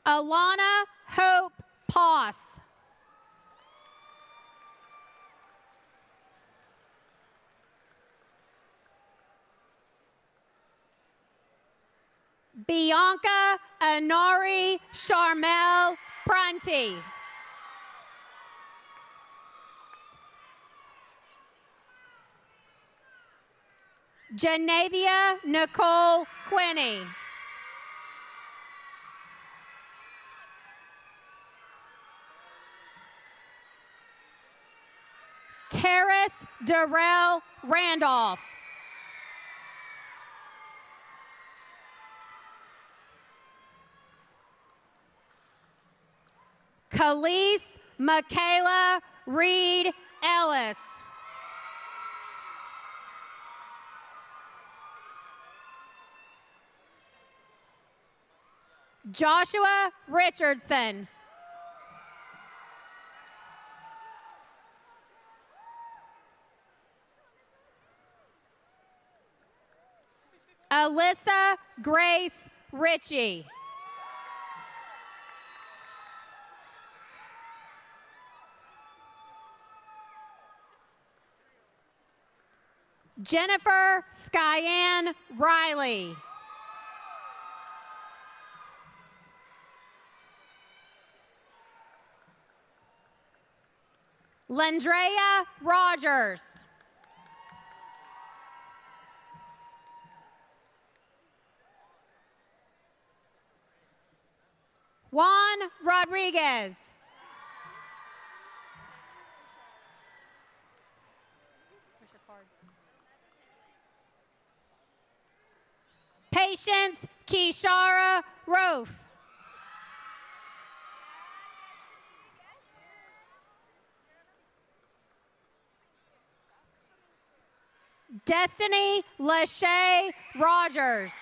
Alana Hope Poss. Bianca Anari Charmel Prunty. Janavia Nicole Quinney. Terrace Darrell Randolph. Khalees Michaela Reed Ellis. Joshua Richardson. Alyssa Grace Ritchie. Jennifer Skyanne Riley. Landrea Rogers. Juan Rodriguez. Patience Kishara Rofe. Destiny Lachey Rogers.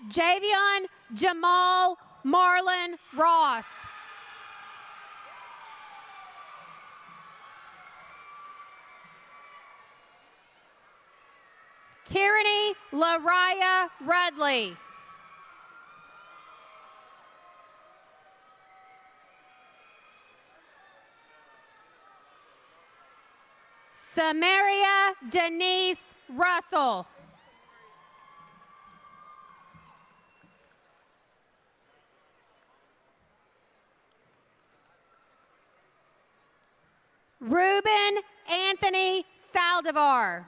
Javion Jamal Marlon Ross. Tyranny Lariah Rudley. Samaria Denise Russell. Ruben Anthony Saldivar.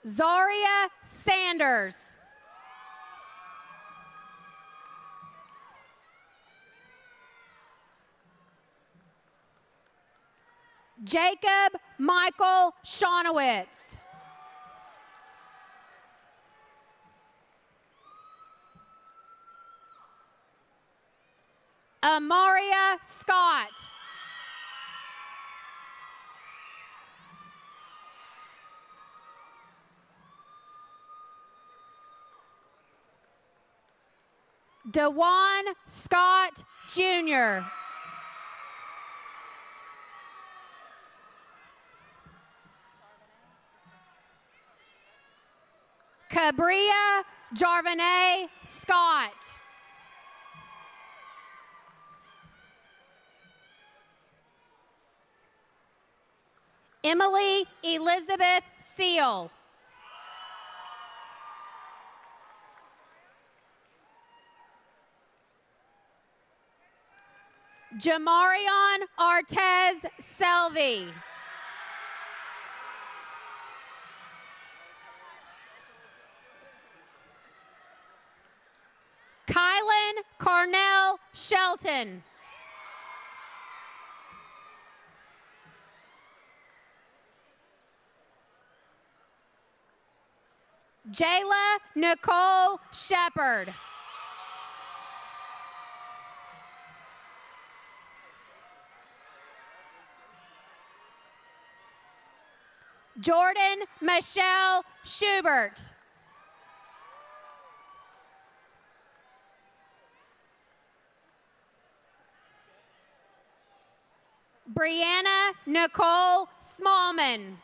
Zaria Sanders. Jacob Michael Shaunowitz. Amaria Scott. Dewan Scott Jr. Cabria Jarvane Scott. Emily Elizabeth Seal. Jamarion Artez Selvey. Kylan Carnell Shelton. Jayla Nicole Shepard. Jordan Michelle Schubert. Brianna Nicole Smallman.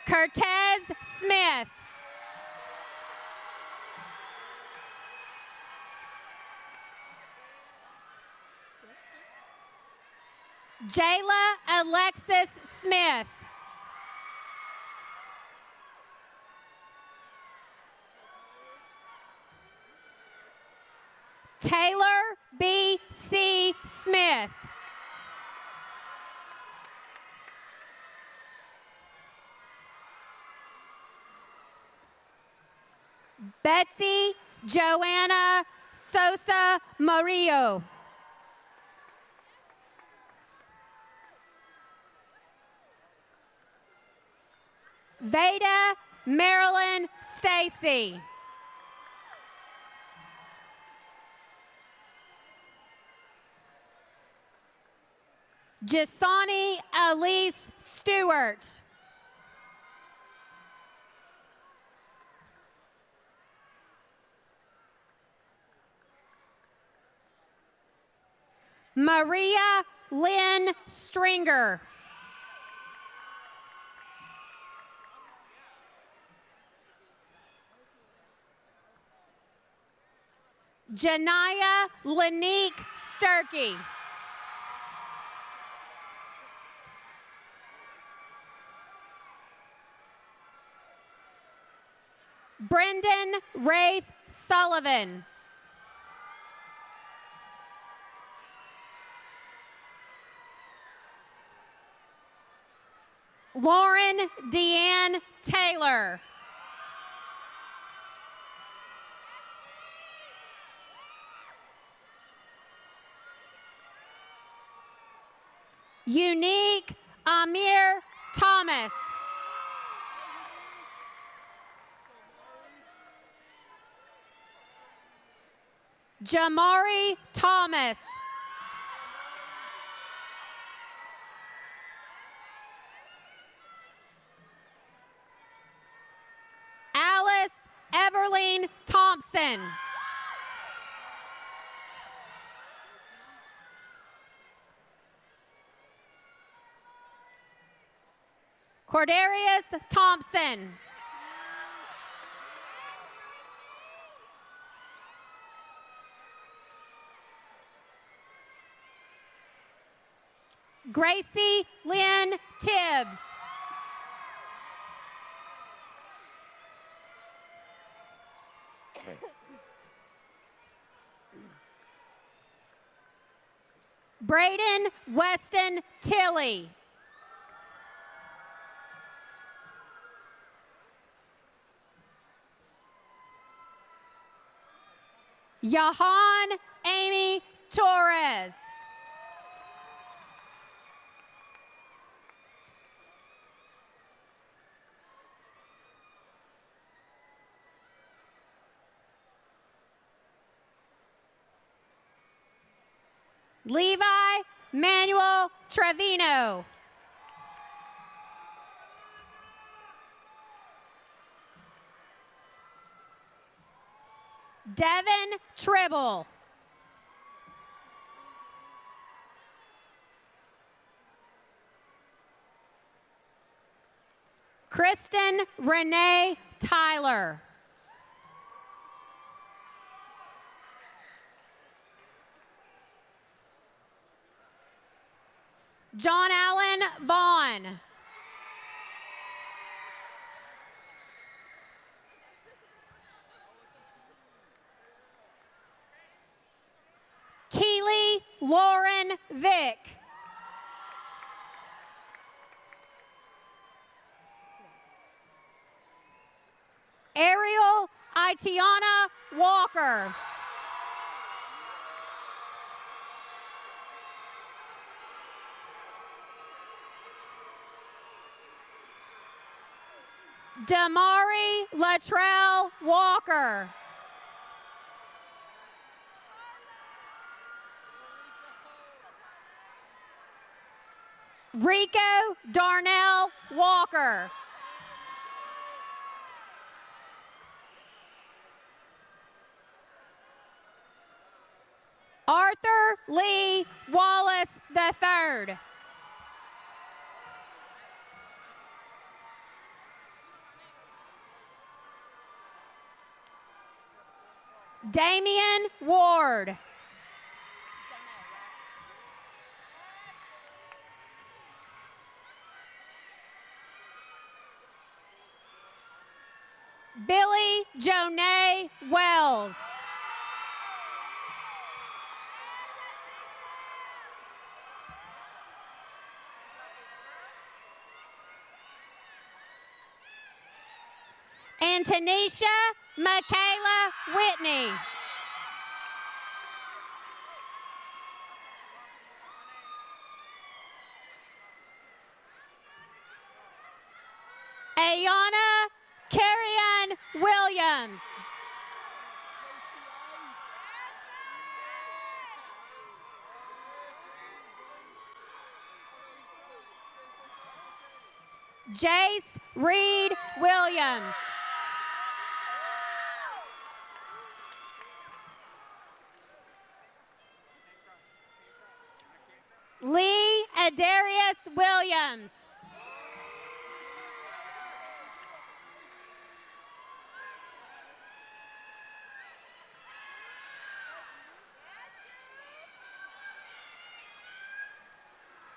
Cortez Smith. Jayla Alexis Smith. Taylor B. C. Smith. Betsy Joanna Sosa Murillo. Veda Marilyn Stacy. Jasani Elise Stewart. Maria Lynn Stringer. Janaya Lanique Sturkey. Brendan Rafe Sullivan. Lauren Deanne Taylor. Unique Amir Thomas. Jamari Thomas. Alice Everline Thompson. Cordarius Thompson. Gracie Lynn Tibbs. Braden Weston Tilley. Yahan Amy Torres. Levi Manuel Trevino. Devin Tribble. Kristen Renee Tyler. John Allen Vaughn. Keely Lauren Vick. Ariel Itiana Walker. Damari Latrell Walker. Rico Darnell Walker. Arthur Lee Wallace III. Damian Ward. Billy Jonay Wells. And Tanisha Michaela Whitney. Ayana Carrion Williams. Jace Reed Williams. Lee Adarius Williams.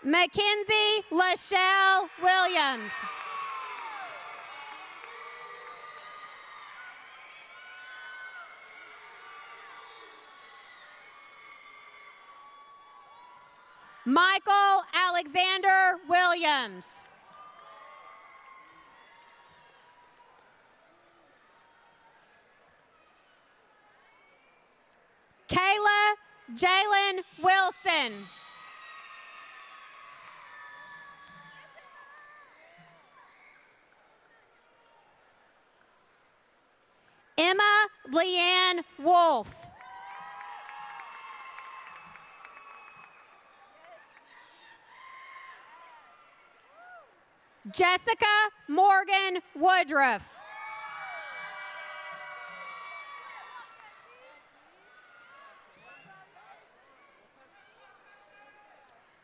Mackenzie Lachelle Williams. Michael Alexander Williams. Kayla Jalen Wilson. Emma Leanne Wolf. Jessica Morgan Woodruff.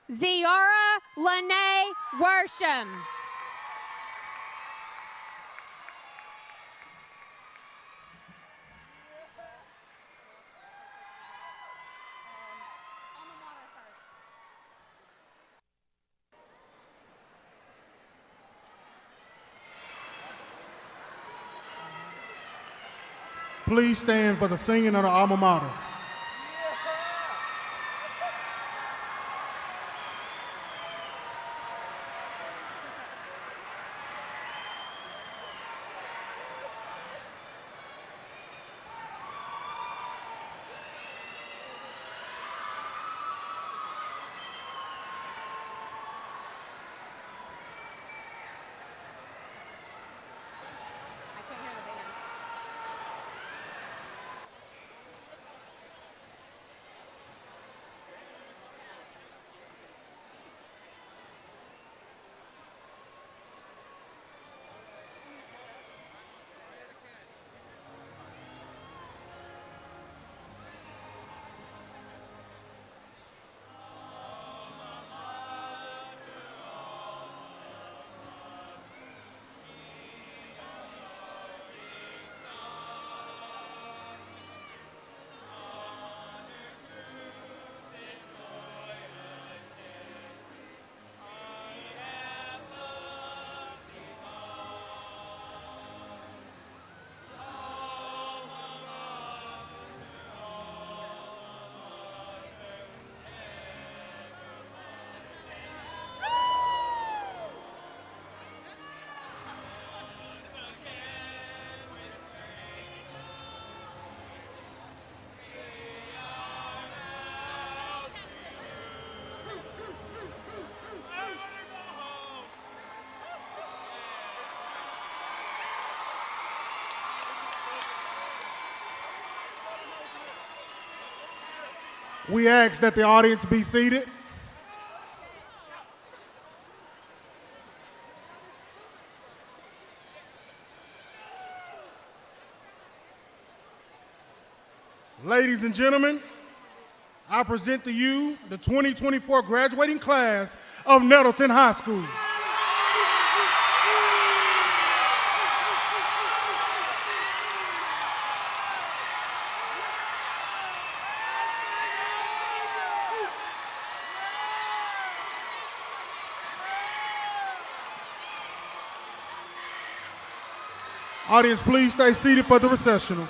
Ziara Lene Worsham. Please stand for the singing of the alma mater. We ask that the audience be seated. Ladies and gentlemen, I present to you the 2024 graduating class of Nettleton High School. Audience, please stay seated for the recessional.